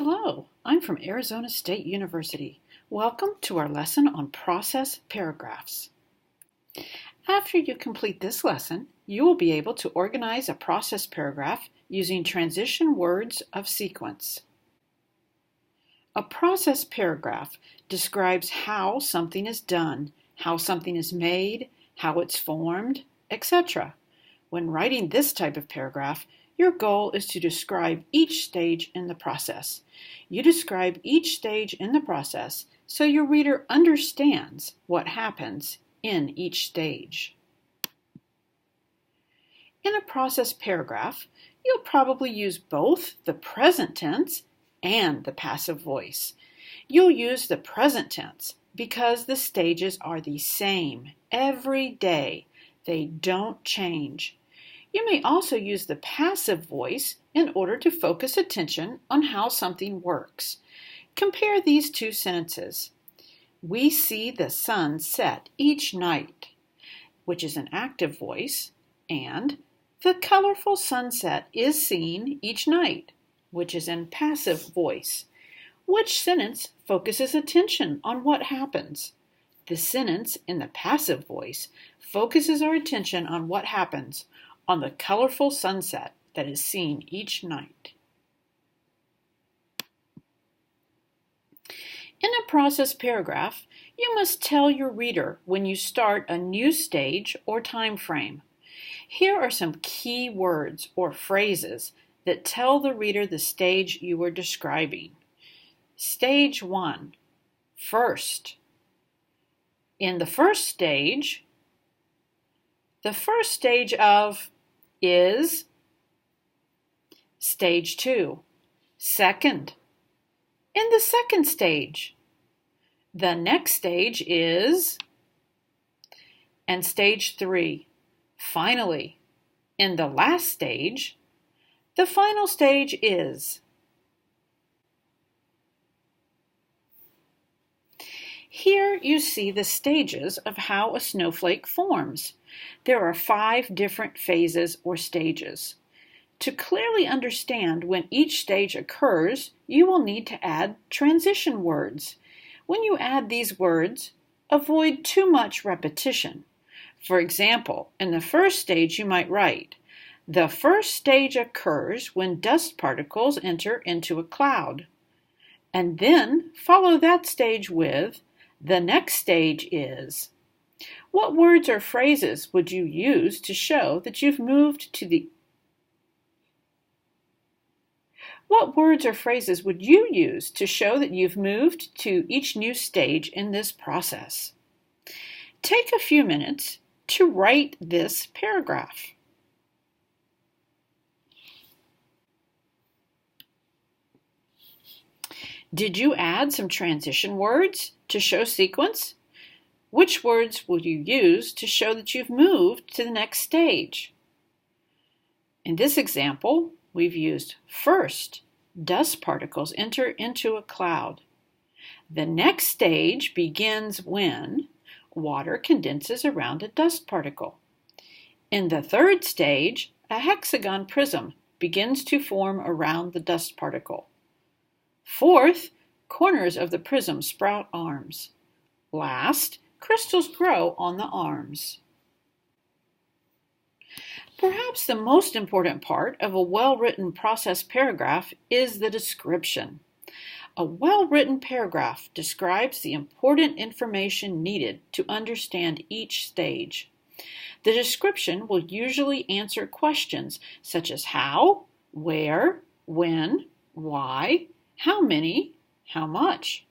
Hello, I'm from Arizona State University. Welcome to our lesson on process paragraphs. After you complete this lesson, you will be able to organize a process paragraph using transition words of sequence. A process paragraph describes how something is done, how something is made, how it's formed, etc. When writing this type of paragraph, your goal is to describe each stage in the process. You describe each stage in the process so your reader understands what happens in each stage. In a process paragraph, you'll probably use both the present tense and the passive voice. You'll use the present tense because the stages are the same every day. They don't change. You may also use the passive voice in order to focus attention on how something works. Compare these two sentences. We see the sun set each night, which is an active voice, and the colorful sunset is seen each night, which is in passive voice. Which sentence focuses attention on what happens? The sentence in the passive voice focuses our attention on what happens, on the colorful sunset that is seen each night. In a process paragraph, you must tell your reader when you start a new stage or time frame. Here are some key words or phrases that tell the reader the stage you are describing. Stage 1, first. In the first stage of is. Stage 2, second. In the second stage, the next stage is. And stage 3, finally. In the last stage, the final stage is. Here you see the stages of how a snowflake forms. There are 5 different phases or stages. To clearly understand when each stage occurs, you will need to add transition words. When you add these words, avoid too much repetition. For example, in the first stage you might write, the first stage occurs when dust particles enter into a cloud. And then follow that stage with, the next stage is. What words or phrases would you use to show that you've moved to the What words or phrases would you use to show that you've moved to each new stage in this process? Take a few minutes to write this paragraph. Did you add some transition words to show sequence? Which words will you use to show that you've moved to the next stage? In this example, we've used first, dust particles enter into a cloud. The next stage begins when water condenses around a dust particle. In the third stage, a hexagon prism begins to form around the dust particle. Fourth, corners of the prism sprout arms. Last, crystals grow on the arms. Perhaps the most important part of a well-written process paragraph is the description. A well-written paragraph describes the important information needed to understand each stage. The description will usually answer questions such as how, where, when, why, how many, how much.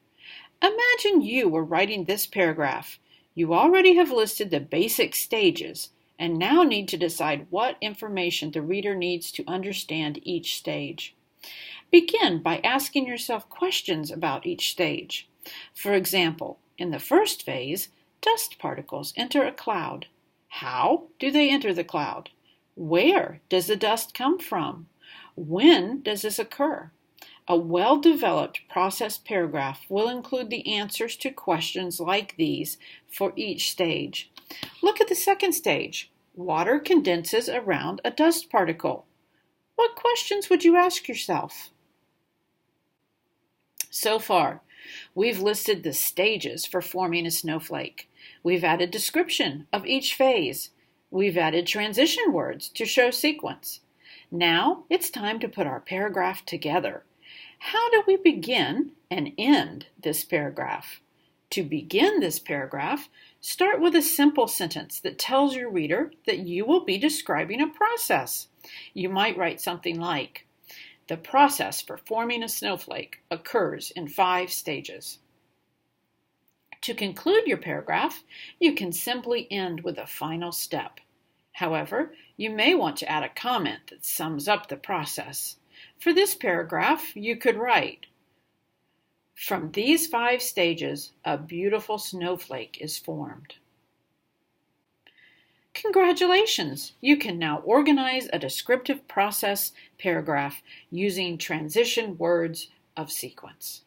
Imagine you were writing this paragraph. You already have listed the basic stages and now need to decide what information the reader needs to understand each stage. Begin by asking yourself questions about each stage. For example, in the first phase, dust particles enter a cloud. How do they enter the cloud? Where does the dust come from? When does this occur? A well-developed process paragraph will include the answers to questions like these for each stage. Look at the second stage. Water condenses around a dust particle. What questions would you ask yourself? So far, we've listed the stages for forming a snowflake. We've added description of each phase. We've added transition words to show sequence. Now it's time to put our paragraph together. How do we begin and end this paragraph? To begin this paragraph, start with a simple sentence that tells your reader that you will be describing a process. You might write something like, "The process for forming a snowflake occurs in 5 stages." To conclude your paragraph, you can simply end with a final step. However, you may want to add a comment that sums up the process. For this paragraph, you could write, "From these 5 stages, a beautiful snowflake is formed." Congratulations! You can now organize a descriptive process paragraph using transition words of sequence.